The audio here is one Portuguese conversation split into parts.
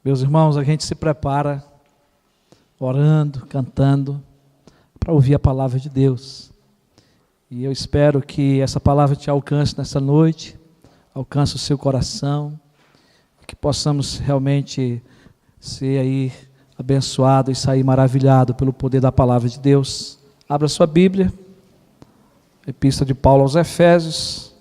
Meus irmãos, a gente se prepara orando, cantando, para ouvir a palavra de Deus. E eu espero que essa palavra te alcance nessa noite, alcance o seu coração, que possamos realmente ser aí abençoado e sair maravilhado pelo poder da palavra de Deus. Abra sua Bíblia, Epístola de Paulo aos Efésios.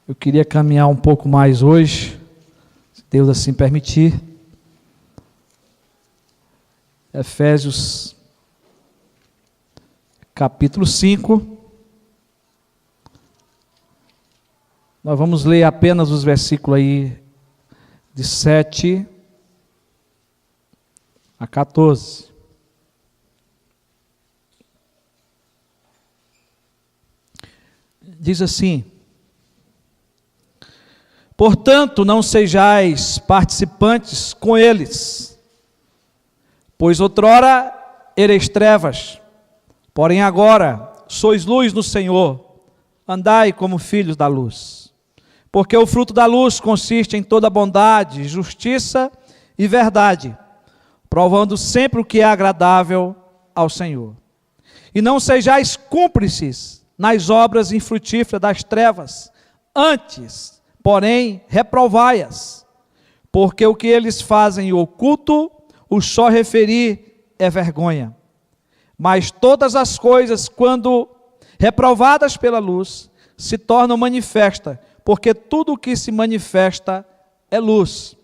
Eu queria caminhar um pouco mais hoje, se Deus assim permitir. Efésios, capítulo 5. Nós vamos ler apenas os versículos aí de 7 a 14. Diz assim: portanto, não sejais participantes com eles, pois outrora ereis trevas, porém agora sois luz no Senhor, andai como filhos da luz. Porque o fruto da luz consiste em toda bondade, justiça e verdade, provando sempre o que é agradável ao Senhor. E não sejais cúmplices nas obras infrutíferas das trevas, antes, porém, reprovai-as, porque o que eles fazem em oculto, o só referir é vergonha. Mas todas as coisas, quando reprovadas pela luz, se tornam manifestas, porque tudo o que se manifesta é luz.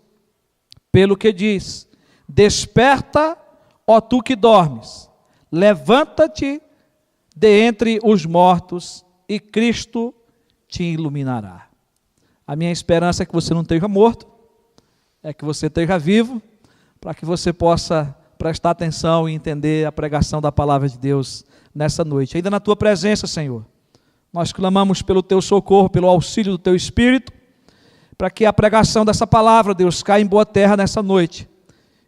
Pelo que diz: desperta, ó tu que dormes, levanta-te de entre os mortos, e Cristo te iluminará. A minha esperança é que você não esteja morto, é que você esteja vivo, para que você possa prestar atenção e entender a pregação da palavra de Deus nessa noite. Ainda na tua presença, Senhor, nós clamamos pelo teu socorro, pelo auxílio do teu Espírito, para que a pregação dessa palavra, Deus, caia em boa terra nessa noite,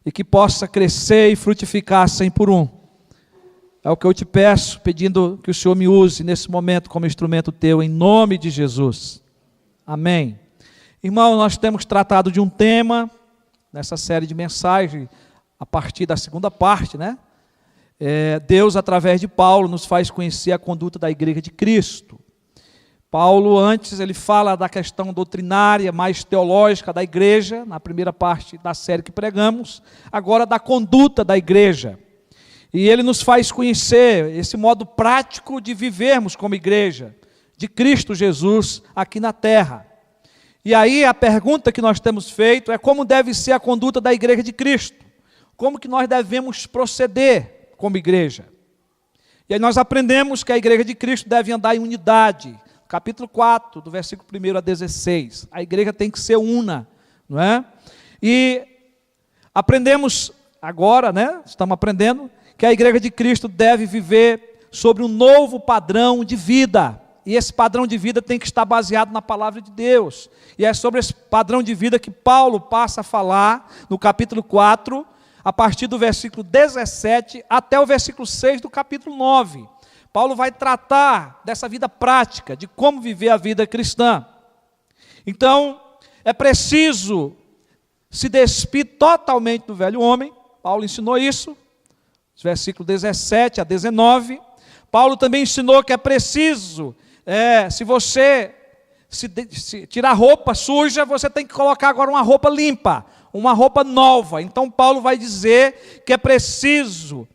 e que possa crescer e frutificar 100 por 1. É o que eu te peço, pedindo que o Senhor me use nesse momento como instrumento teu, em nome de Jesus. Amém. Irmão, nós temos tratado de um tema, nessa série de mensagens, a partir da segunda parte, né? Deus, através de Paulo, nos faz conhecer a conduta da igreja de Cristo. Paulo, antes, ele fala da questão doutrinária, mais teológica da igreja, na primeira parte da série que pregamos, agora da conduta da igreja. E ele nos faz conhecer esse modo prático de vivermos como igreja de Cristo Jesus aqui na terra. E aí a pergunta que nós temos feito é como deve ser a conduta da igreja de Cristo. Como que nós devemos proceder como igreja. E aí nós aprendemos que a igreja de Cristo deve andar em unidade. Capítulo 4, do versículo 1 a 16. A igreja tem que ser una, não é? E aprendemos agora, né? Estamos aprendendo que a igreja de Cristo deve viver sobre um novo padrão de vida. E esse padrão de vida tem que estar baseado na palavra de Deus. E é sobre esse padrão de vida que Paulo passa a falar no capítulo 4, a partir do versículo 17 até o versículo 6 do capítulo 9. Paulo vai tratar dessa vida prática, de como viver a vida cristã. Então, é preciso se despir totalmente do velho homem. Paulo ensinou isso. Versículo 17 a 19, Paulo também ensinou que é preciso, se você se tirar roupa suja, você tem que colocar agora uma roupa limpa, uma roupa nova. Então Paulo vai dizer que é preciso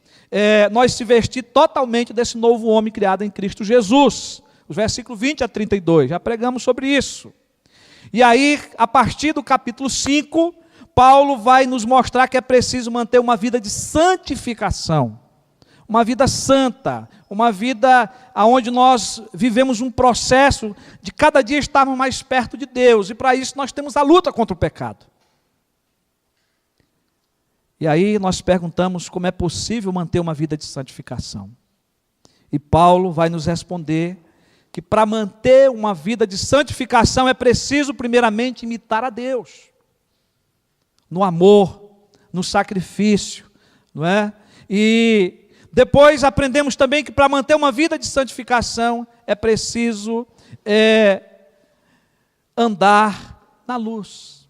nós se vestir totalmente desse novo homem criado em Cristo Jesus. Os versículos 20 a 32, já pregamos sobre isso. E aí, a partir do capítulo 5, Paulo vai nos mostrar que é preciso manter uma vida de santificação, uma vida santa, uma vida onde nós vivemos um processo de cada dia estarmos mais perto de Deus, e para isso nós temos a luta contra o pecado. E aí nós perguntamos como é possível manter uma vida de santificação. E Paulo vai nos responder que para manter uma vida de santificação é preciso primeiramente imitar a Deus. No amor, no sacrifício, não é? E depois aprendemos também que para manter uma vida de santificação é preciso andar na luz.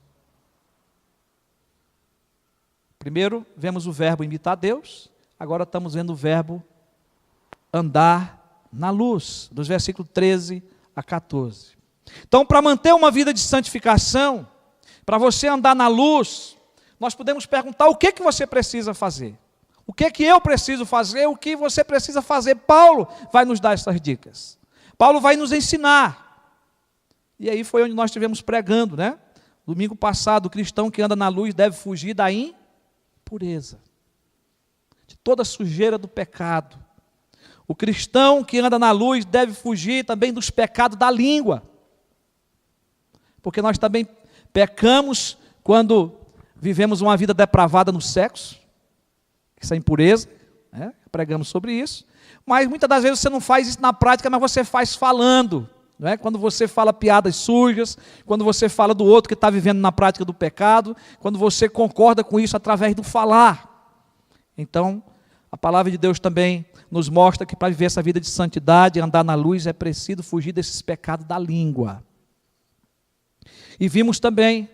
Primeiro, vemos o verbo imitar Deus, agora estamos vendo o verbo andar na luz, dos versículos 13 a 14. Então, para manter uma vida de santificação, para você andar na luz, nós podemos perguntar o que você precisa fazer. O que eu preciso fazer, o que você precisa fazer. Paulo vai nos dar essas dicas. Paulo vai nos ensinar. E aí foi onde nós estivemos pregando, né? Domingo passado, o cristão que anda na luz deve fugir da impureza, de toda a sujeira do pecado. O cristão que anda na luz deve fugir também dos pecados da língua. Porque nós também pecamos quando vivemos uma vida depravada no sexo. Isso é impureza, né? Pregamos sobre isso. Mas muitas das vezes você não faz isso na prática, mas você faz falando. Não é? Quando você fala piadas sujas, quando você fala do outro que está vivendo na prática do pecado, quando você concorda com isso através do falar. Então, a palavra de Deus também nos mostra que para viver essa vida de santidade, andar na luz, é preciso fugir desses pecados da língua. E vimos também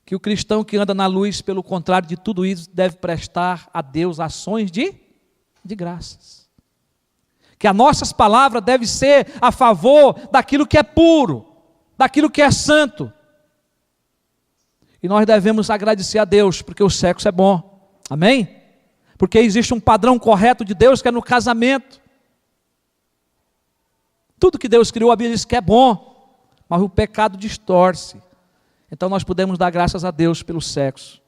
que o cristão que anda na luz, pelo contrário de tudo isso, deve prestar a Deus ações de graças. Que as nossas palavras devem ser a favor daquilo que é puro, daquilo que é santo. E nós devemos agradecer a Deus, porque o sexo é bom. Amém? Porque existe um padrão correto de Deus, que é no casamento. Tudo que Deus criou, a Bíblia diz que é bom, mas o pecado distorce. Então nós podemos dar graças a Deus pelo sexo.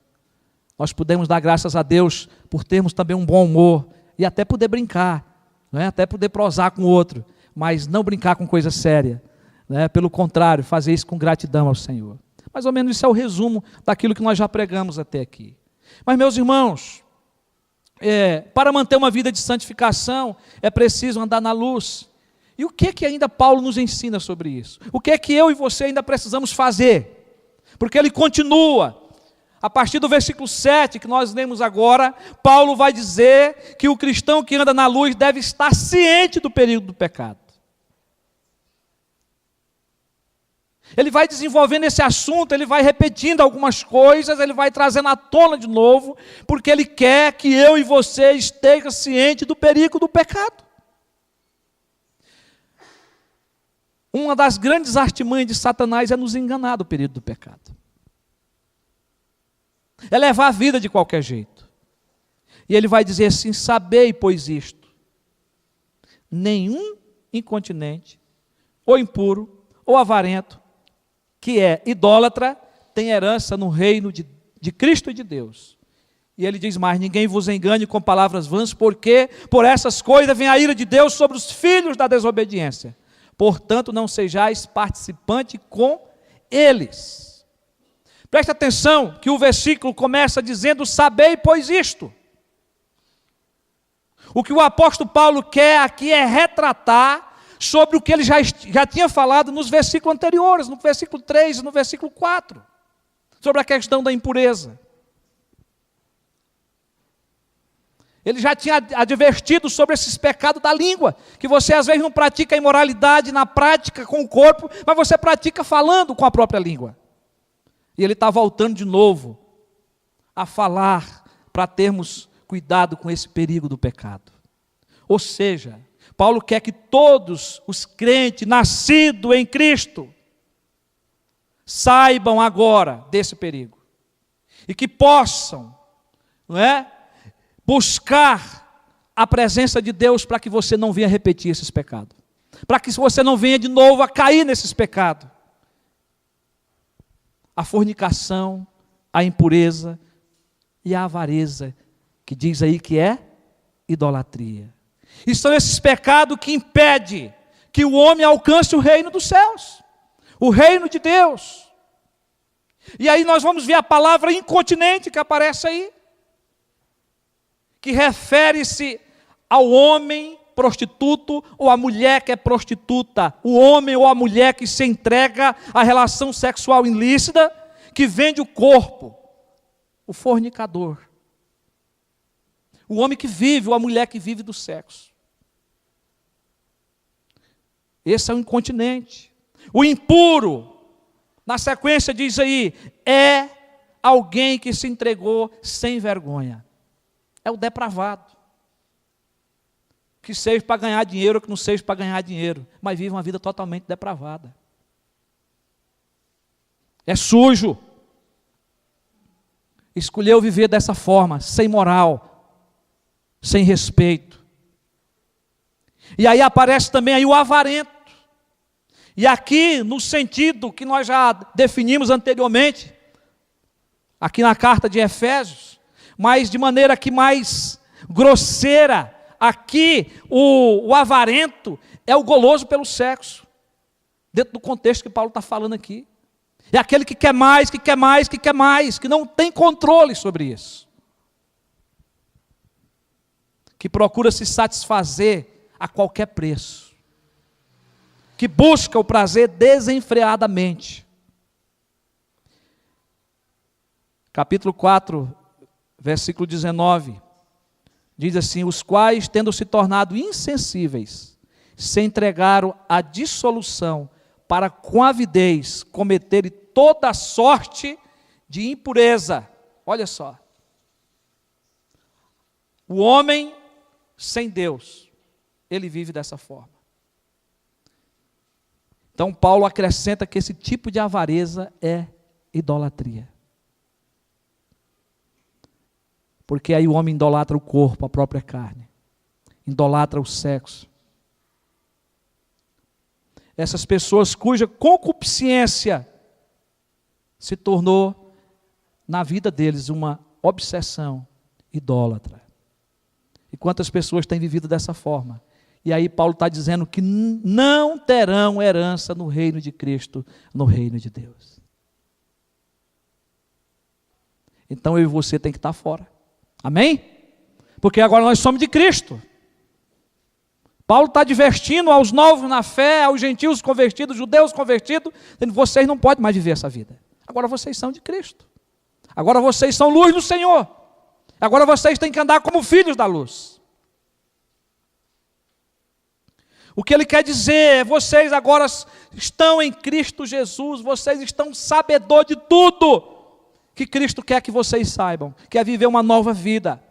Nós podemos dar graças a Deus por termos também um bom humor e até poder brincar, não é? Até poder prosar com o outro, mas não brincar com coisa séria, né? Pelo contrário, fazer isso com gratidão ao Senhor. Mais ou menos isso é o resumo daquilo que nós já pregamos até aqui. Mas, meus irmãos, para manter uma vida de santificação é preciso andar na luz. E o que ainda Paulo nos ensina sobre isso? O que eu e você ainda precisamos fazer? Porque ele continua, a partir do versículo 7, que nós lemos agora, Paulo vai dizer que o cristão que anda na luz deve estar ciente do perigo do pecado. Ele vai desenvolvendo esse assunto, ele vai repetindo algumas coisas, ele vai trazendo à tona de novo, porque ele quer que eu e você esteja ciente do perigo do pecado. Uma das grandes artimanhas de Satanás é nos enganar do perigo do pecado. É levar a vida de qualquer jeito. E ele vai dizer assim: sabei, pois isto, nenhum incontinente, ou impuro, ou avarento, que é idólatra, tem herança no reino de Cristo e de Deus. E ele diz mais: ninguém vos engane com palavras vãs, porque por essas coisas vem a ira de Deus sobre os filhos da desobediência. Portanto, não sejais participante com eles. Preste atenção que o versículo começa dizendo: sabei, pois isto. O que o apóstolo Paulo quer aqui é retratar sobre o que ele já tinha falado nos versículos anteriores, no versículo 3 e no versículo 4, sobre a questão da impureza. Ele já tinha advertido sobre esses pecados da língua, que você às vezes não pratica a imoralidade na prática com o corpo, mas você pratica falando com a própria língua. E ele está voltando de novo a falar para termos cuidado com esse perigo do pecado. Ou seja, Paulo quer que todos os crentes nascidos em Cristo saibam agora desse perigo. E que possam, não é, buscar a presença de Deus para que você não venha repetir esses pecados. Para que você não venha de novo a cair nesses pecados. A fornicação, a impureza e a avareza, que diz aí que é idolatria. E são esses pecados que impedem que o homem alcance o reino dos céus, o reino de Deus. E aí nós vamos ver a palavra incontinente que aparece aí, que refere-se ao homem prostituto ou à mulher que é prostituta, o homem ou a mulher que se entrega à relação sexual ilícita, que vende o corpo, o fornicador. O homem que vive, ou a mulher que vive do sexo. Esse é o incontinente. O impuro Na sequência diz aí, é alguém que se entregou sem vergonha. É o depravado. Que seja para ganhar dinheiro ou que não seja para ganhar dinheiro, mas vive uma vida totalmente depravada. É sujo. Escolheu viver dessa forma, sem moral, sem respeito. E aí aparece também aí o avarento. E aqui, no sentido que nós já definimos anteriormente, aqui na carta de Efésios, mas de maneira que mais grosseira, aqui o avarento é o goloso pelo sexo, dentro do contexto que Paulo está falando aqui. É aquele que quer mais, que quer mais, que quer mais, que não tem controle sobre isso. Que procura se satisfazer a qualquer preço. Que busca o prazer desenfreadamente. Capítulo 4, versículo 19, diz assim, os quais, tendo se tornado insensíveis, se entregaram à dissolução, para com avidez cometerem toda a sorte de impureza. Olha só. O homem sem Deus, ele vive dessa forma. Então Paulo acrescenta que esse tipo de avareza é idolatria. Porque aí o homem idolatra o corpo, a própria carne. Idolatra o sexo. Essas pessoas cuja concupiscência se tornou, na vida deles, uma obsessão idólatra. E quantas pessoas têm vivido dessa forma? E aí Paulo está dizendo que não terão herança no reino de Cristo, no reino de Deus. Então eu e você tem que estar fora. Amém? Porque agora nós somos de Cristo. Paulo está advertindo aos novos na fé, aos gentios convertidos, judeus convertidos, dizendo, vocês não podem mais viver essa vida. Agora vocês são de Cristo. Agora vocês são luz do Senhor. Agora vocês têm que andar como filhos da luz. O que ele quer dizer é, vocês agora estão em Cristo Jesus, vocês estão sabedor de tudo que Cristo quer que vocês saibam, quer viver uma nova vida.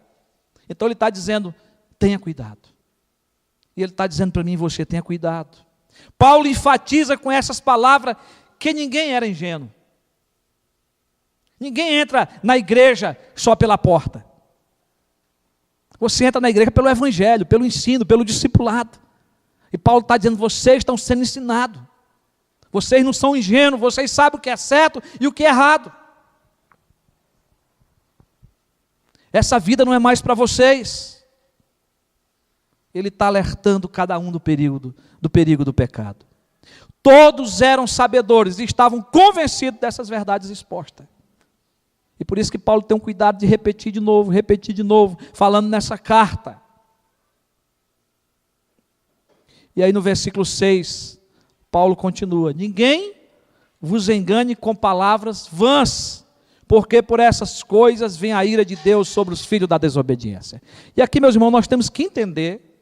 Então ele está dizendo, tenha cuidado. E ele está dizendo para mim e você, tenha cuidado. Paulo enfatiza com essas palavras que ninguém era ingênuo. Ninguém entra na igreja só pela porta. Você entra na igreja pelo evangelho, pelo ensino, pelo discipulado. E Paulo está dizendo, vocês estão sendo ensinados. Vocês não são ingênuos, vocês sabem o que é certo e o que é errado. Essa vida não é mais para vocês. Ele está alertando cada um do perigo do pecado. Todos eram sabedores e estavam convencidos dessas verdades expostas. E por isso que Paulo tem um cuidado de repetir de novo, falando nessa carta. E aí no versículo 6, Paulo continua, ninguém vos engane com palavras vãs, porque por essas coisas vem a ira de Deus sobre os filhos da desobediência. E aqui, meus irmãos, nós temos que entender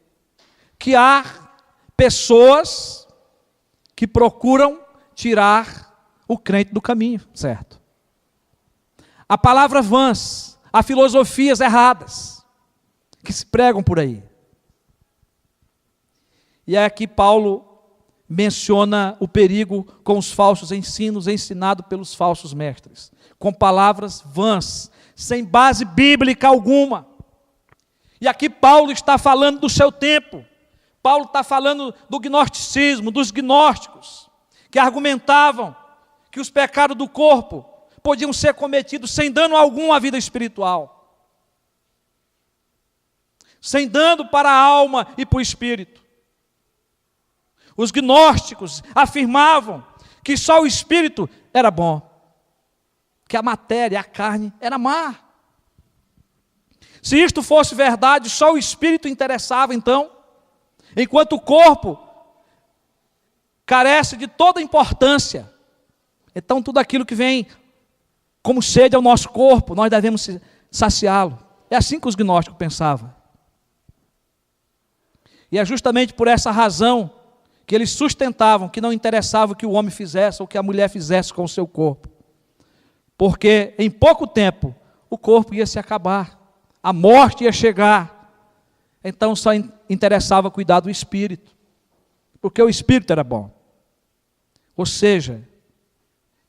que há pessoas que procuram tirar o crente do caminho, certo? A palavra vãs, há filosofias erradas que se pregam por aí. E é aqui Paulo menciona o perigo com os falsos ensinos ensinados pelos falsos mestres, com palavras vãs, sem base bíblica alguma. E aqui Paulo está falando do seu tempo. Paulo está falando do gnosticismo, dos gnósticos, que argumentavam que os pecados do corpo podiam ser cometidos sem dano algum à vida espiritual, sem dano para a alma e para o espírito. Os gnósticos afirmavam que só o espírito era bom, que a matéria, a carne, era má. Se isto fosse verdade, só o espírito interessava então, enquanto o corpo carece de toda importância. Então tudo aquilo que vem como sede ao nosso corpo, nós devemos saciá-lo. É assim que os gnósticos pensavam. E é justamente por essa razão que eles sustentavam que não interessava o que o homem fizesse ou que a mulher fizesse com o seu corpo. Porque em pouco tempo o corpo ia se acabar, a morte ia chegar. Então só interessava cuidar do espírito, porque o espírito era bom. Ou seja,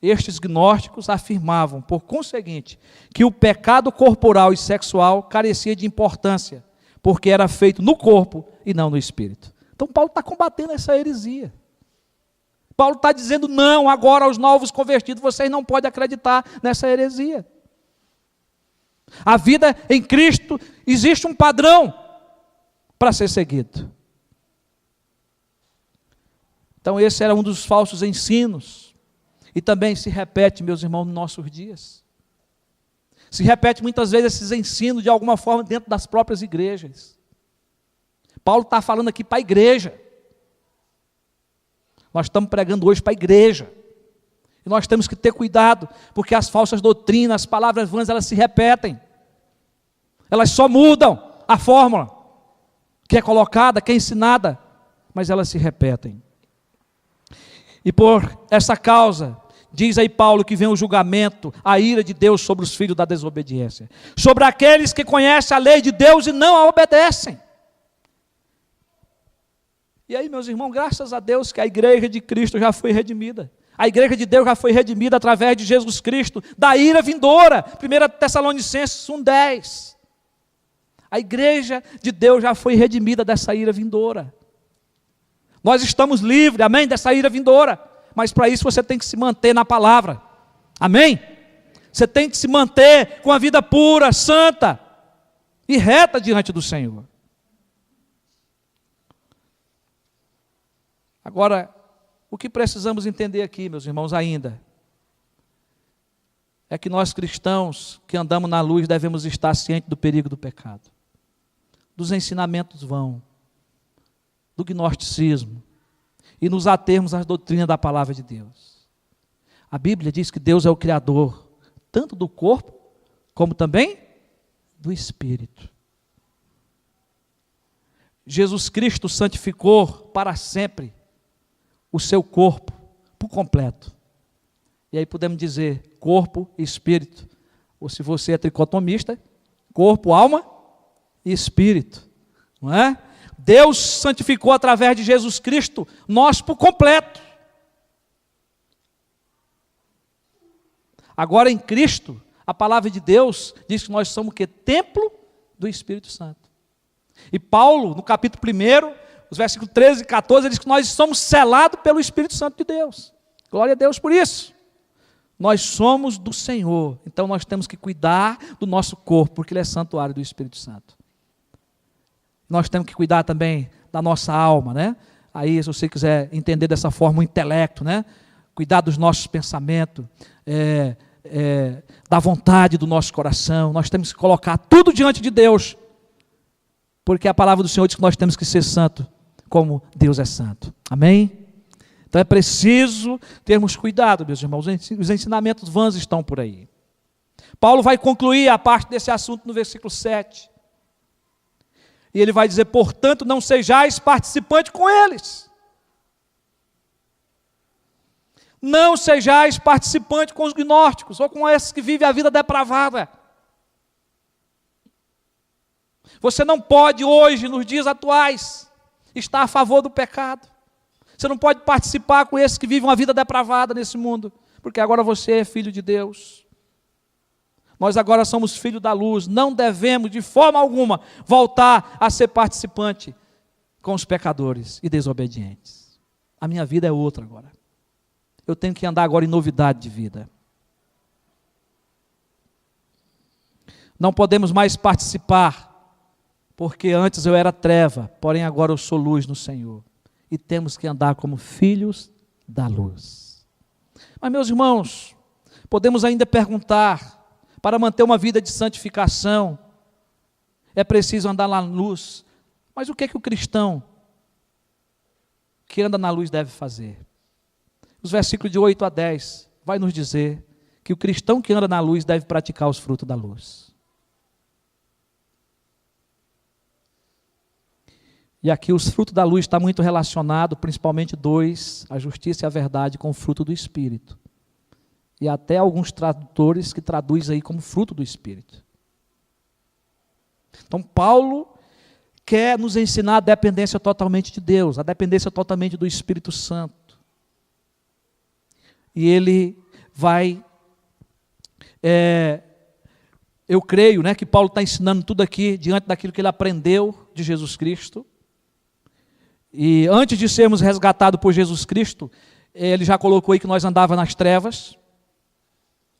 estes gnósticos afirmavam, por conseguinte, que o pecado corporal e sexual carecia de importância, porque era feito no corpo e não no espírito. Então Paulo está combatendo essa heresia. Paulo está dizendo, não, agora aos novos convertidos, vocês não podem acreditar nessa heresia. A vida em Cristo, existe um padrão para ser seguido. Então esse era um dos falsos ensinos. E também se repete, meus irmãos, nos nossos dias. Se repete muitas vezes esses ensinos de alguma forma dentro das próprias igrejas. Paulo está falando aqui para a igreja. Nós estamos pregando hoje para a igreja. E nós temos que ter cuidado, porque as falsas doutrinas, as palavras vãs, elas se repetem. Elas só mudam a fórmula que é colocada, que é ensinada, mas elas se repetem. E por essa causa, diz aí Paulo que vem o julgamento, a ira de Deus sobre os filhos da desobediência, sobre aqueles que conhecem a lei de Deus e não a obedecem. E aí, meus irmãos, graças a Deus que a igreja de Cristo já foi redimida. A igreja de Deus já foi redimida através de Jesus Cristo, da ira vindoura. 1 Tessalonicenses 1,10. A igreja de Deus já foi redimida dessa ira vindoura. Nós estamos livres, amém, dessa ira vindoura. Mas para isso você tem que se manter na palavra. Amém? Você tem que se manter com a vida pura, santa e reta diante do Senhor. Agora, o que precisamos entender aqui, meus irmãos, ainda, é que nós cristãos que andamos na luz devemos estar cientes do perigo do pecado, dos ensinamentos vãos, do gnosticismo, e nos atermos às doutrinas da palavra de Deus. A Bíblia diz que Deus é o Criador, tanto do corpo, como também do espírito. Jesus Cristo santificou para sempre o seu corpo por completo. E aí podemos dizer corpo e espírito. Ou se você é tricotomista, corpo, alma e espírito. Não é? Deus santificou através de Jesus Cristo nós por completo. Agora em Cristo, a palavra de Deus diz que nós somos o quê? Templo do Espírito Santo. E Paulo, no capítulo 1, os versículos 13 e 14, ele diz que nós somos selados pelo Espírito Santo de Deus. Glória a Deus por isso. Nós somos do Senhor, então nós temos que cuidar do nosso corpo, porque ele é santuário do Espírito Santo. Nós temos que cuidar também da nossa alma, né? Aí, se você quiser entender dessa forma o intelecto, né? Cuidar dos nossos pensamentos, da vontade do nosso coração. Nós temos que colocar tudo diante de Deus, porque a palavra do Senhor diz que nós temos que ser santo, como Deus é santo. Amém? Então é preciso termos cuidado, meus irmãos. Os ensinamentos vãs estão por aí. Paulo vai concluir a parte desse assunto no versículo 7. E ele vai dizer, portanto, não sejais participantes com eles. Não sejais participantes com os gnósticos, ou com esses que vivem a vida depravada. Você não pode hoje, nos dias atuais, estar a favor do pecado. Você não pode participar com esses que vivem uma vida depravada nesse mundo, porque agora você é filho de Deus. Nós agora somos filhos da luz, não devemos de forma alguma voltar a ser participante com os pecadores e desobedientes. A minha vida é outra agora. Eu tenho que andar agora em novidade de vida. Não podemos mais participar, porque antes eu era treva, porém agora eu sou luz no Senhor. E temos que andar como filhos da luz. Mas, meus irmãos, podemos ainda perguntar, para manter uma vida de santificação, é preciso andar na luz. Mas o que é que o cristão que anda na luz deve fazer? Os versículos de 8 a 10 vai nos dizer que o cristão que anda na luz deve praticar os frutos da luz. E aqui os frutos da luz estão muito relacionados, principalmente dois, a justiça e a verdade, com o fruto do Espírito. E até alguns tradutores que traduzem aí como fruto do Espírito. Então Paulo quer nos ensinar a dependência totalmente de Deus, a dependência totalmente do Espírito Santo. E ele vai, eu creio, que Paulo está ensinando tudo aqui, diante daquilo que ele aprendeu de Jesus Cristo. E antes de sermos resgatados por Jesus Cristo, ele já colocou aí que nós andávamos nas trevas,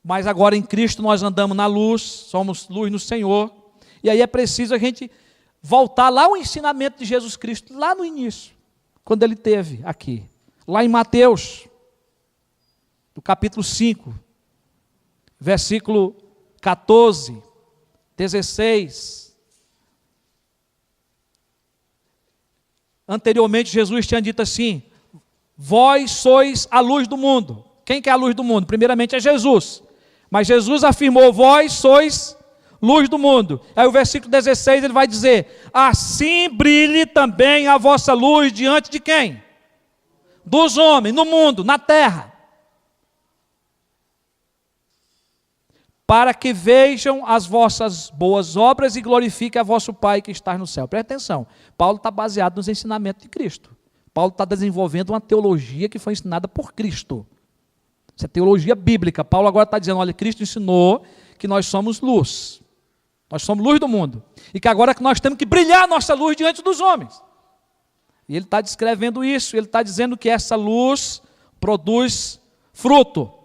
mas agora em Cristo nós andamos na luz, somos luz no Senhor, e aí é preciso a gente voltar lá ao ensinamento de Jesus Cristo, lá no início, quando ele teve aqui, lá em Mateus, no capítulo 5, versículo 14, 16. Anteriormente Jesus tinha dito assim: vós sois a luz do mundo. Quem que é a luz do mundo? Primeiramente é Jesus. Mas Jesus afirmou: vós sois luz do mundo. Aí o versículo 16 ele vai dizer: assim brilhe também a vossa luz diante de quem? Dos homens, no mundo, na terra. Para que vejam as vossas boas obras e glorifiquem a vosso Pai que está no céu. Presta atenção, Paulo está baseado nos ensinamentos de Cristo. Paulo está desenvolvendo uma teologia que foi ensinada por Cristo. Isso é teologia bíblica. Paulo agora está dizendo: olha, Cristo ensinou que nós somos luz. Nós somos luz do mundo. E que agora que nós temos que brilhar a nossa luz diante dos homens. E ele está descrevendo isso, ele está dizendo que essa luz produz fruto.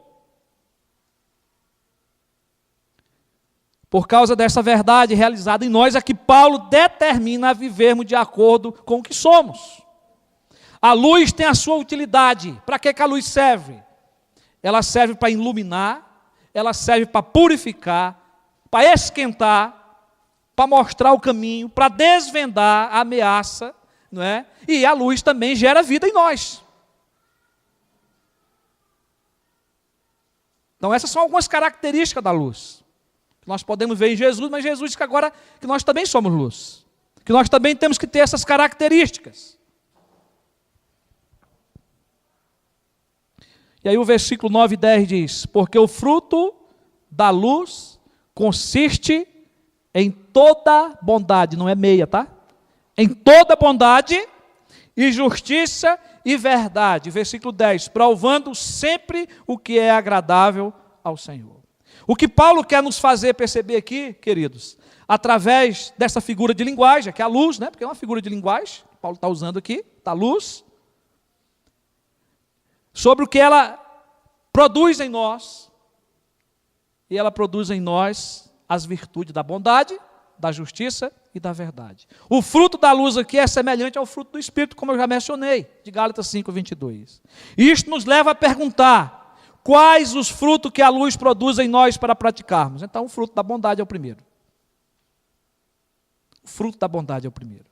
Por causa dessa verdade realizada em nós, é que Paulo determina a vivermos de acordo com o que somos. A luz tem a sua utilidade. Para que a luz serve? Ela serve para iluminar, ela serve para purificar, para esquentar, para mostrar o caminho, para desvendar a ameaça, não é? E a luz também gera vida em nós. Então essas são algumas características da luz. Nós podemos ver em Jesus, mas Jesus diz que agora que nós também somos luz. Que nós também temos que ter essas características. E aí o versículo 9 e 10 diz: porque o fruto da luz consiste em toda bondade, não é meia, tá? Em toda bondade e justiça e verdade. Versículo 10, provando sempre o que é agradável ao Senhor. O que Paulo quer nos fazer perceber aqui, queridos, através dessa figura de linguagem, que é a luz, porque é uma figura de linguagem, que Paulo está usando aqui, está a luz, sobre o que ela produz em nós, e ela produz em nós as virtudes da bondade, da justiça e da verdade. O fruto da luz aqui é semelhante ao fruto do Espírito, como eu já mencionei, de Gálatas 5, 22. E isto nos leva a perguntar: quais os frutos que a luz produz em nós para praticarmos? Então, o fruto da bondade é o primeiro. O fruto da bondade é o primeiro.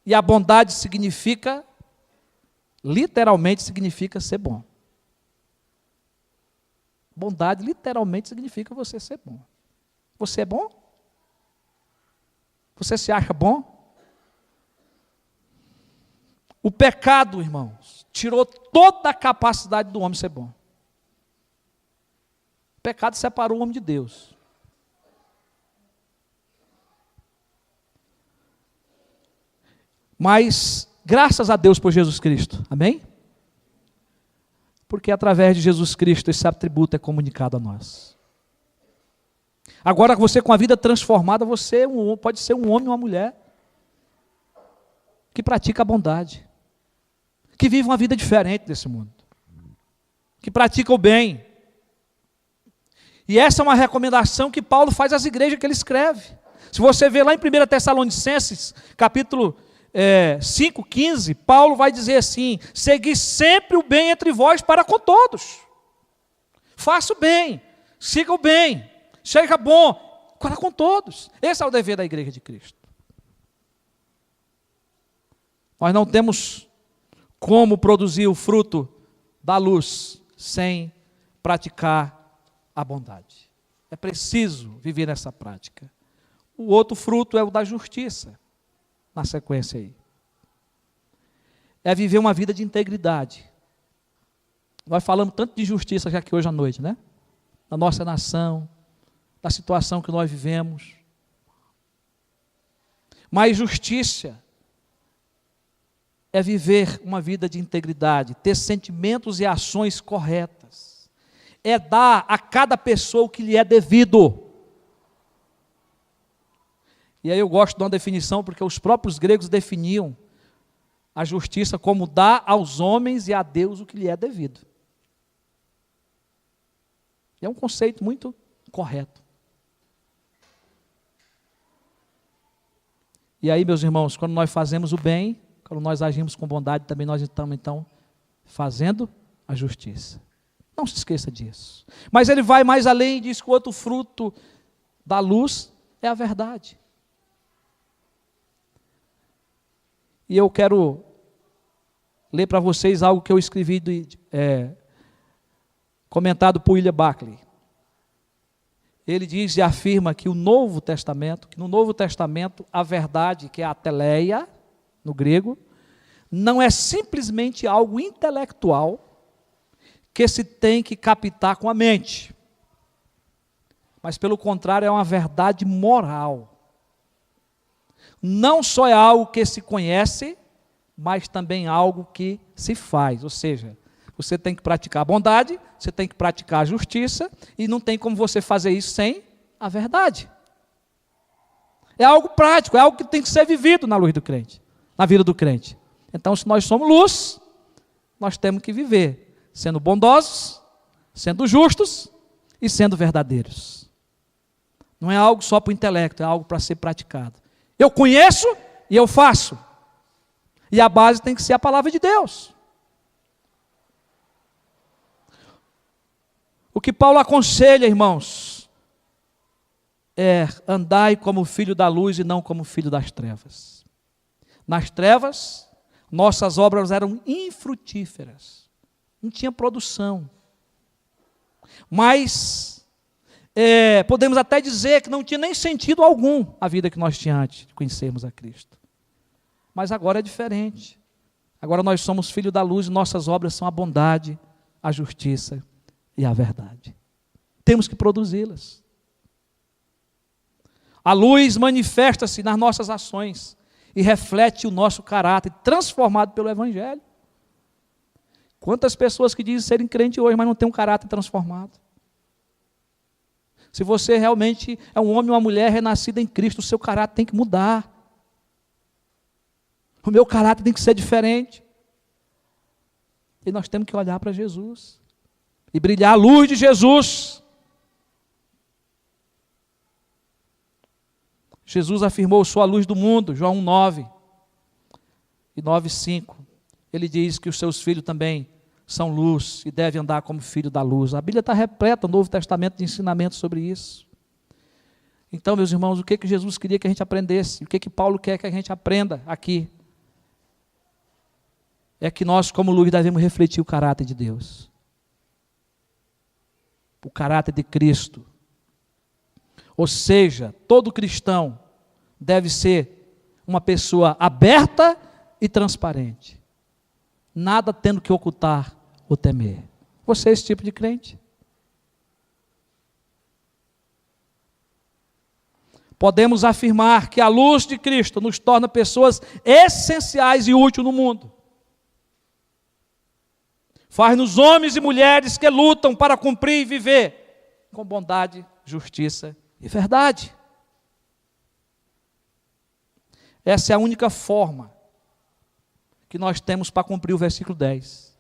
E a bondade significa, literalmente significa ser bom. Bondade literalmente significa você ser bom. Você é bom? Você se acha bom? O pecado, irmãos, tirou toda a capacidade do homem ser bom. O pecado separou o homem de Deus. Mas, graças a Deus por Jesus Cristo, amém? Porque através de Jesus Cristo esse atributo é comunicado a nós. Agora você com a vida transformada, você pode ser um homem ou uma mulher que pratica a bondade, que vive uma vida diferente desse mundo, que pratica o bem. E essa é uma recomendação que Paulo faz às igrejas que ele escreve. Se você ver lá em 1 Tessalonicenses, capítulo 5, 15, Paulo vai dizer assim: segui sempre o bem entre vós para com todos. Faça o bem, siga o bem, seja bom para com todos. Esse é o dever da igreja de Cristo. Nós não temos como produzir o fruto da luz sem praticar a bondade. É preciso viver nessa prática. O outro fruto é o da justiça, na sequência aí. é viver uma vida de integridade. Nós falamos tanto de justiça já aqui hoje à noite, né? Da nossa nação, da situação que nós vivemos. Mas justiça é viver uma vida de integridade, ter sentimentos e ações corretas. É dar a cada pessoa o que lhe é devido. E aí eu gosto de uma definição, porque os próprios gregos definiam a justiça como dar aos homens e a Deus o que lhe é devido. É um conceito muito correto. E aí, meus irmãos, quando nós fazemos o bem, quando nós agimos com bondade, também nós estamos, então, fazendo a justiça. Não se esqueça disso. Mas ele vai mais além e diz que o outro fruto da luz é a verdade. E eu quero ler para vocês algo que eu escrevi, comentado por William Buckley. Ele diz e afirma que no Novo Testamento, a verdade, que é a teleia, no grego, não é simplesmente algo intelectual que se tem que captar com a mente, mas pelo contrário é uma verdade moral. Não só é algo que se conhece, mas também algo que se faz, ou seja, você tem que praticar a bondade, você tem que praticar a justiça, e não tem como você fazer isso sem a verdade. É algo prático, é algo que tem que ser vivido na luz do crente, na vida do crente. Então, se nós somos luz, nós temos que viver sendo bondosos, sendo justos e sendo verdadeiros. Não é algo só para o intelecto, é algo para ser praticado. Eu conheço e eu faço. E a base tem que ser a palavra de Deus. O que Paulo aconselha, irmãos, é andai como filho da luz e não como filho das trevas. Nas trevas, nossas obras eram infrutíferas, não tinha produção. Mas podemos até dizer que não tinha nem sentido algum a vida que nós tínhamos antes de conhecermos a Cristo. Mas agora é diferente. Agora nós somos filhos da luz e nossas obras são a bondade, a justiça e a verdade. Temos que produzi-las. A luz manifesta-se nas nossas ações e reflete o nosso caráter transformado pelo Evangelho. Quantas pessoas que dizem serem crentes hoje, mas não têm um caráter transformado? Se você realmente é um homem ou uma mulher renascida em Cristo, o seu caráter tem que mudar. O meu caráter tem que ser diferente. E nós temos que olhar para Jesus e brilhar a luz de Jesus. Jesus afirmou: sou a luz do mundo, João 1:9 e 9:5. Ele diz que os seus filhos também são luz e devem andar como filho da luz. A Bíblia está repleta, o Novo Testamento, de ensinamentos sobre isso. Então, meus irmãos, o que Jesus queria que a gente aprendesse? O que Paulo quer que a gente aprenda aqui? É que nós, como luz, devemos refletir o caráter de Deus. O caráter de Cristo. Ou seja, todo cristão deve ser uma pessoa aberta e transparente. Nada tendo que ocultar ou temer. Você é esse tipo de crente? Podemos afirmar que a luz de Cristo nos torna pessoas essenciais e úteis no mundo. Faz-nos homens e mulheres que lutam para cumprir e viver com bondade, justiça e verdade. Essa é a única forma que nós temos para cumprir o versículo 10.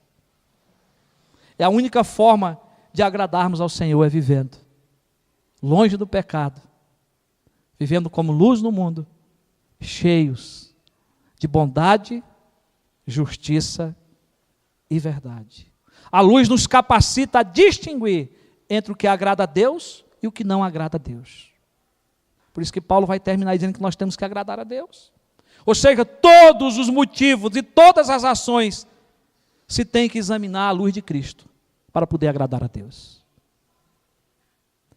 É a única forma de agradarmos ao Senhor, é vivendo longe do pecado, vivendo como luz no mundo, cheios de bondade, justiça e verdade. A luz nos capacita a distinguir entre o que agrada a Deus e o que não agrada a Deus. Por isso que Paulo vai terminar dizendo que nós temos que agradar a Deus. Ou seja, todos os motivos e todas as ações se tem que examinar à luz de Cristo para poder agradar a Deus.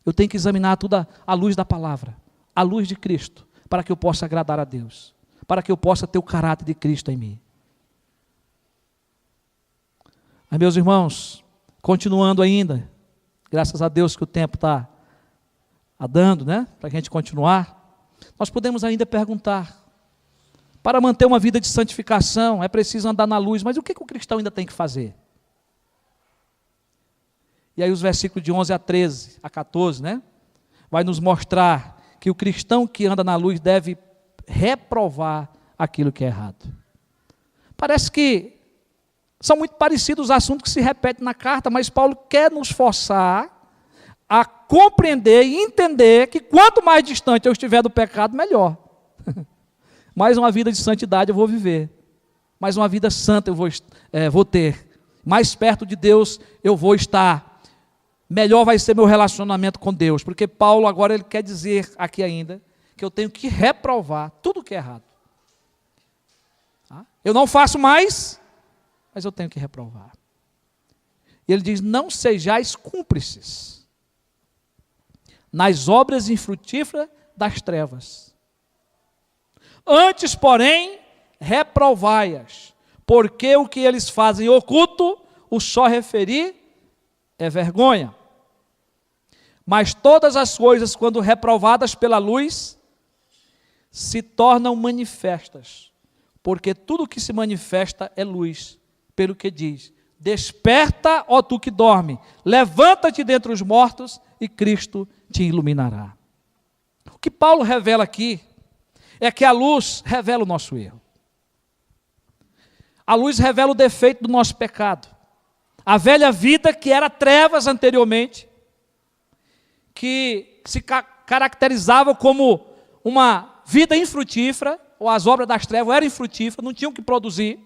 Eu tenho que examinar tudo à luz da palavra, à luz de Cristo, para que eu possa agradar a Deus, para que eu possa ter o caráter de Cristo em mim. Mas, meus irmãos, continuando ainda, graças a Deus que o tempo está dando, né, para a gente continuar, nós podemos ainda perguntar, para manter uma vida de santificação, é preciso andar na luz, mas o que o cristão ainda tem que fazer? E aí os versículos de 11 a 13, a 14, né, vai nos mostrar que o cristão que anda na luz deve reprovar aquilo que é errado. Parece que são muito parecidos os assuntos que se repetem na carta, mas Paulo quer nos forçar a compreender e entender que quanto mais distante eu estiver do pecado, melhor. Mais uma vida de santidade eu vou viver. Mais uma vida santa eu vou ter. Mais perto de Deus eu vou estar. Melhor vai ser meu relacionamento com Deus. Porque Paulo agora ele quer dizer aqui ainda que eu tenho que reprovar tudo que é errado. Eu não faço mais, mas eu tenho que reprovar. E ele diz, não sejais cúmplices nas obras infrutíferas das trevas. Antes, porém, reprovai-as, porque o que eles fazem oculto, o só referir é vergonha. Mas todas as coisas, quando reprovadas pela luz, se tornam manifestas, porque tudo que se manifesta é luz, pelo que diz, desperta, ó tu que dorme, levanta-te dentre os mortos, e Cristo te iluminará. O que Paulo revela aqui, é que a luz revela o nosso erro. A luz revela o defeito do nosso pecado. A velha vida que era trevas anteriormente, que se caracterizava como uma vida infrutífera, ou as obras das trevas eram infrutíferas, não tinham o que produzir.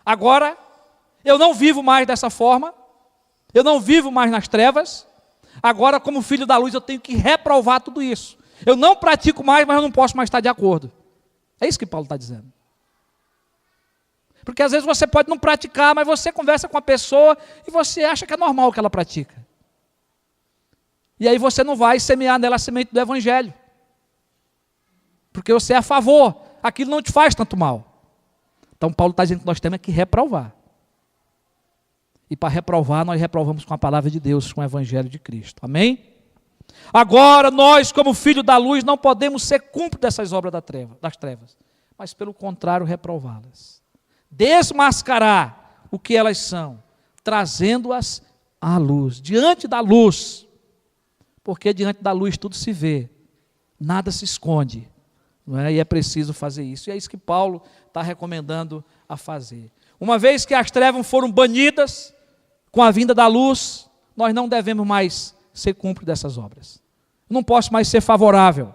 Agora, eu não vivo mais dessa forma, eu não vivo mais nas trevas, agora como filho da luz eu tenho que reprovar tudo isso. Eu não pratico mais, mas eu não posso mais estar de acordo. É isso que Paulo está dizendo. Porque às vezes você pode não praticar, mas você conversa com a pessoa e você acha que é normal o que ela pratica. E aí você não vai semear nela a semente do Evangelho. Porque você é a favor, aquilo não te faz tanto mal. Então Paulo está dizendo que nós temos que reprovar. E para reprovar, nós reprovamos com a palavra de Deus, com o Evangelho de Cristo. Amém? Agora nós, como filhos da luz, não podemos ser cúmplices dessas obras das trevas, mas pelo contrário, reprová-las. Desmascarar o que elas são, trazendo-as à luz, diante da luz, porque diante da luz tudo se vê, nada se esconde, não é? E é preciso fazer isso, e é isso que Paulo está recomendando a fazer. Uma vez que as trevas foram banidas, com a vinda da luz, nós não devemos mais ser cúmplice dessas obras. Não posso mais ser favorável.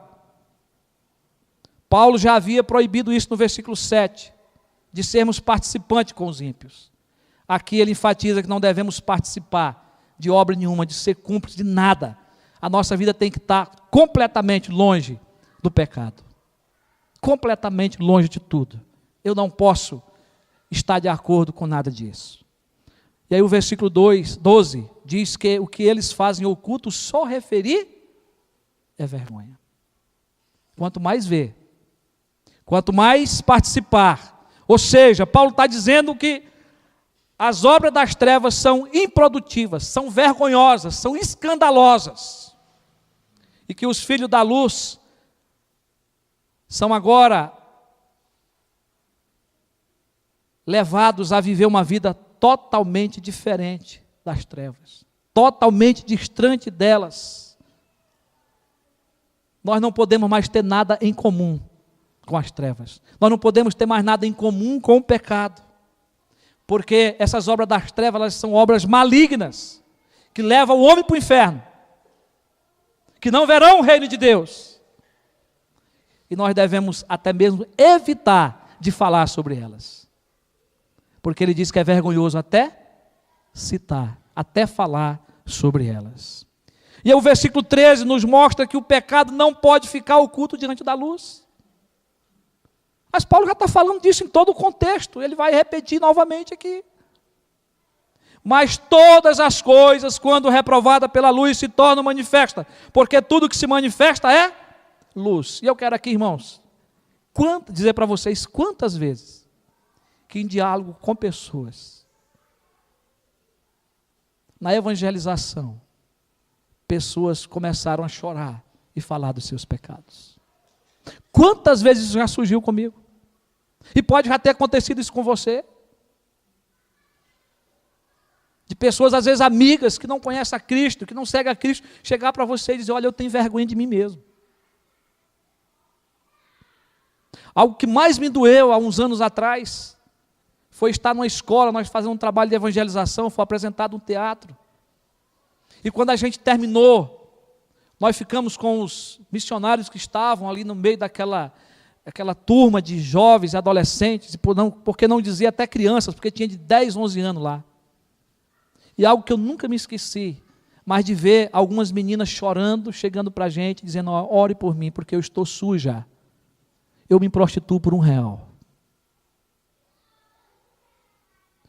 Paulo já havia proibido isso no versículo 7, de sermos participantes com os ímpios. Aqui ele enfatiza que não devemos participar de obra nenhuma, de ser cúmplice de nada. A nossa vida tem que estar completamente longe do pecado. Completamente longe de tudo. Eu não posso estar de acordo com nada disso. E aí o versículo 12 diz que o que eles fazem oculto, só referir é vergonha. Quanto mais ver, quanto mais participar. Ou seja, Paulo está dizendo que as obras das trevas são improdutivas, são vergonhosas, são escandalosas. E que os filhos da luz são agora levados a viver uma vida totalmente diferente das trevas, totalmente distante delas. Nós não podemos mais ter nada em comum com as trevas. Nós não podemos ter mais nada em comum com o pecado. Porque essas obras das trevas, elas são obras malignas, que levam o homem para o inferno, que não verão o reino de Deus. E nós devemos até mesmo evitar de falar sobre elas. Porque ele diz que é vergonhoso até citar, até falar sobre elas. E aí o versículo 13 nos mostra que o pecado não pode ficar oculto diante da luz. Mas Paulo já está falando disso em todo o contexto, ele vai repetir novamente aqui. Mas todas as coisas, quando reprovada pela luz, se tornam manifestas, porque tudo que se manifesta é luz. E eu quero aqui, irmãos, dizer para vocês quantas vezes que em diálogo com pessoas, Na evangelização, pessoas começaram a chorar e falar dos seus pecados. Quantas vezes isso já surgiu comigo? E pode já ter acontecido isso com você. De pessoas, às vezes amigas, que não conhecem a Cristo, que não seguem a Cristo, chegar para você e dizer, olha, eu tenho vergonha de mim mesmo. Algo que mais me doeu há uns anos atrás, foi estar numa escola, nós fazendo um trabalho de evangelização, foi apresentado um teatro. E quando a gente terminou, nós ficamos com os missionários que estavam ali no meio daquela turma de jovens e adolescentes, e por que não dizer até crianças, porque tinha de 10, 11 anos lá. E algo que eu nunca me esqueci, mas de ver algumas meninas chorando, chegando para a gente, dizendo, ore por mim, porque eu estou suja. Eu me prostituo por R$1.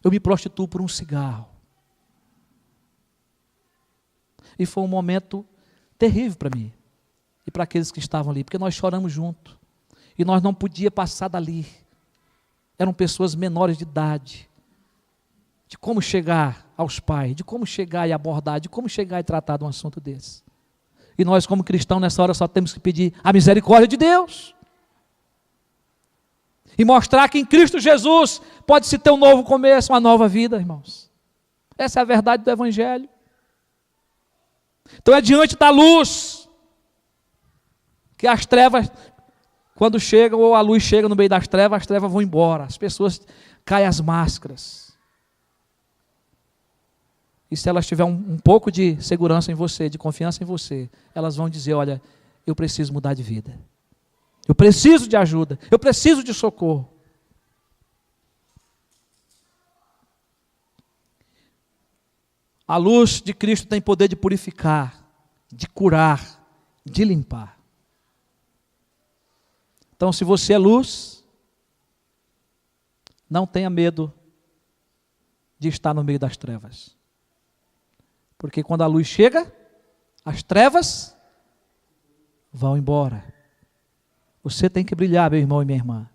Eu me prostituo por um cigarro. E foi um momento terrível para mim e para aqueles que estavam ali, porque nós choramos junto e nós não podíamos passar dali. Eram pessoas menores de idade, de como chegar aos pais, de como chegar e abordar, de como chegar e tratar de um assunto desse. E nós, como cristãos, nessa hora só temos que pedir a misericórdia de Deus e mostrar que em Cristo Jesus pode-se ter um novo começo, uma nova vida, irmãos. Essa é a verdade do Evangelho. Então é diante da luz que as trevas, quando chegam, ou a luz chega no meio das trevas, as trevas vão embora, as pessoas caem as máscaras. E se elas tiverem um pouco de segurança em você, de confiança em você, elas vão dizer, olha, eu preciso mudar de vida. Eu preciso de ajuda, eu preciso de socorro. A luz de Cristo tem poder de purificar, de curar, de limpar. Então, se você é luz, não tenha medo de estar no meio das trevas. Porque quando a luz chega, as trevas vão embora. Você tem que brilhar, meu irmão e minha irmã.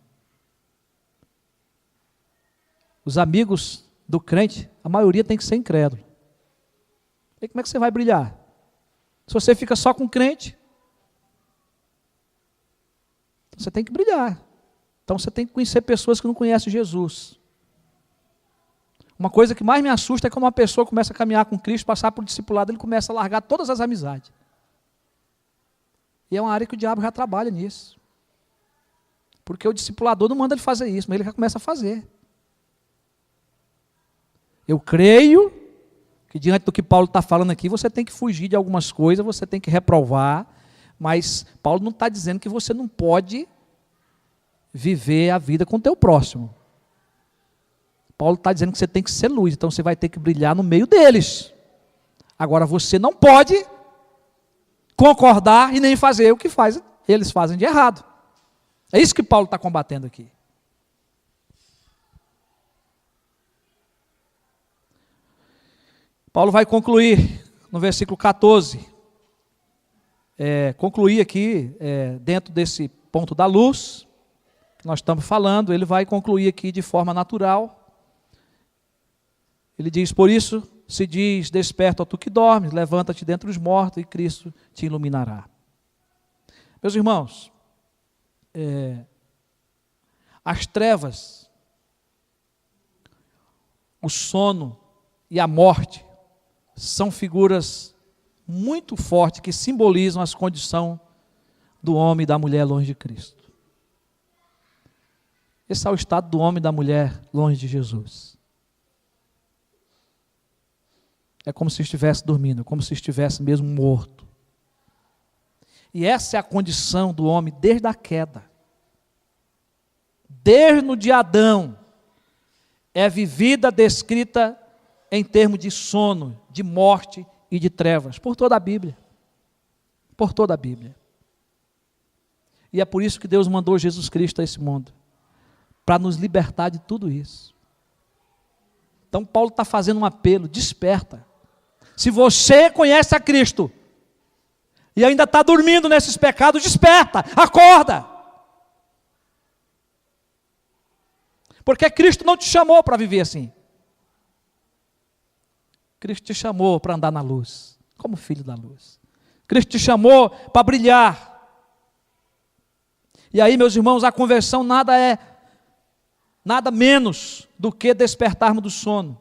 Os amigos do crente, a maioria tem que ser incrédulo. E como é que você vai brilhar? Se você fica só com crente, você tem que brilhar. Então você tem que conhecer pessoas que não conhecem Jesus. Uma coisa que mais me assusta é quando uma pessoa começa a caminhar com Cristo, passar por discipulado, ele começa a largar todas as amizades. E é uma área que o diabo já trabalha nisso. Porque o discipulador não manda ele fazer isso, mas ele já começa a fazer. Eu creio que diante do que Paulo está falando aqui, você tem que fugir de algumas coisas, você tem que reprovar, mas Paulo não está dizendo que você não pode viver a vida com o teu próximo. Paulo está dizendo que você tem que ser luz, então você vai ter que brilhar no meio deles. Agora você não pode concordar e nem fazer o que eles fazem de errado. É isso que Paulo está combatendo aqui. Paulo vai concluir no versículo 14, concluir aqui, dentro desse ponto da luz, que nós estamos falando, ele vai concluir aqui de forma natural. Ele diz, por isso se diz, desperta, ó tu que dormes, levanta-te dentre os mortos e Cristo te iluminará. Meus irmãos, as trevas, o sono e a morte são figuras muito fortes que simbolizam as condições do homem e da mulher longe de Cristo. Esse é o estado do homem e da mulher longe de Jesus. É como se estivesse dormindo, como se estivesse mesmo morto. E essa é a condição do homem desde a queda. Desde o dia de Adão, é vivida, descrita em termos de sono, de morte e de trevas, por toda a Bíblia. Por toda a Bíblia. E é por isso que Deus mandou Jesus Cristo a esse mundo, para nos libertar de tudo isso. Então Paulo está fazendo um apelo, desperta. Se você conhece a Cristo, e ainda está dormindo nesses pecados, desperta, acorda. Porque Cristo não te chamou para viver assim. Cristo te chamou para andar na luz, como filho da luz. Cristo te chamou para brilhar. E aí, meus irmãos, a conversão nada menos do que despertarmos do sono.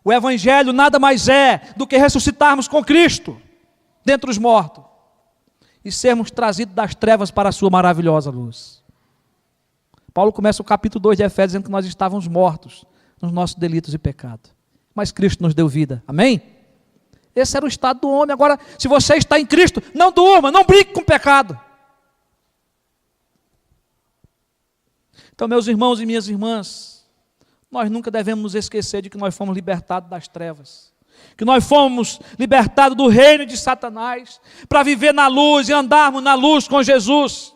O Evangelho nada mais é do que ressuscitarmos com Cristo dentre os mortos e sermos trazidos das trevas para a sua maravilhosa luz. Paulo começa o capítulo 2 de Efésios dizendo que nós estávamos mortos nos nossos delitos e pecados, mas Cristo nos deu vida, amém? Esse era o estado do homem. Agora, se você está em Cristo, não durma, não brinque com o pecado. Então, meus irmãos e minhas irmãs, nós nunca devemos nos esquecer de que nós fomos libertados das trevas, que nós fomos libertados do reino de Satanás, para viver na luz e andarmos na luz com Jesus.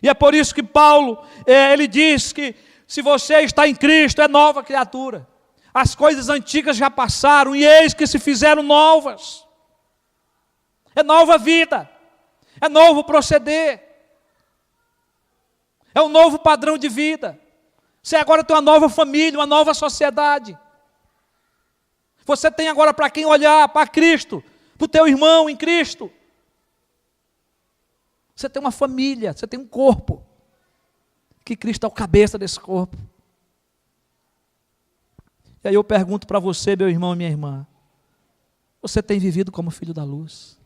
E é por isso que Paulo, ele diz que se você está em Cristo, é nova criatura. As coisas antigas já passaram e eis que se fizeram novas. É nova vida, é novo proceder. É um novo padrão de vida. Você agora tem uma nova família, uma nova sociedade. Você tem agora para quem olhar, para Cristo, para o teu irmão em Cristo. Você tem uma família, você tem um corpo, que Cristo é o cabeça desse corpo. E aí eu pergunto para você, meu irmão e minha irmã, você tem vivido como filho da luz?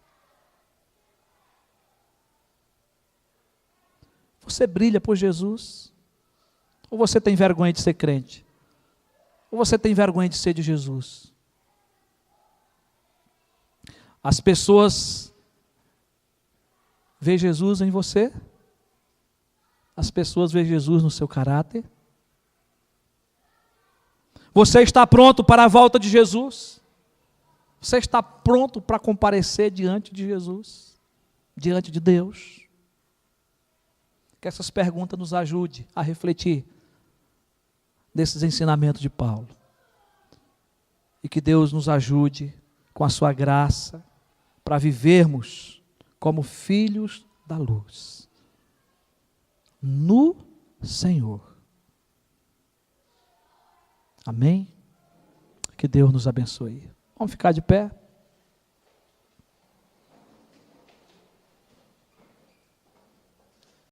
Você brilha por Jesus? Ou você tem vergonha de ser crente? Ou você tem vergonha de ser de Jesus? As pessoas veem Jesus em você? As pessoas veem Jesus no seu caráter? Você está pronto para a volta de Jesus? Você está pronto para comparecer diante de Jesus? Diante de Deus? Que essas perguntas nos ajudem a refletir desses ensinamentos de Paulo. E que Deus nos ajude com a sua graça para vivermos como filhos da luz no Senhor. Amém? Que Deus nos abençoe. Vamos ficar de pé?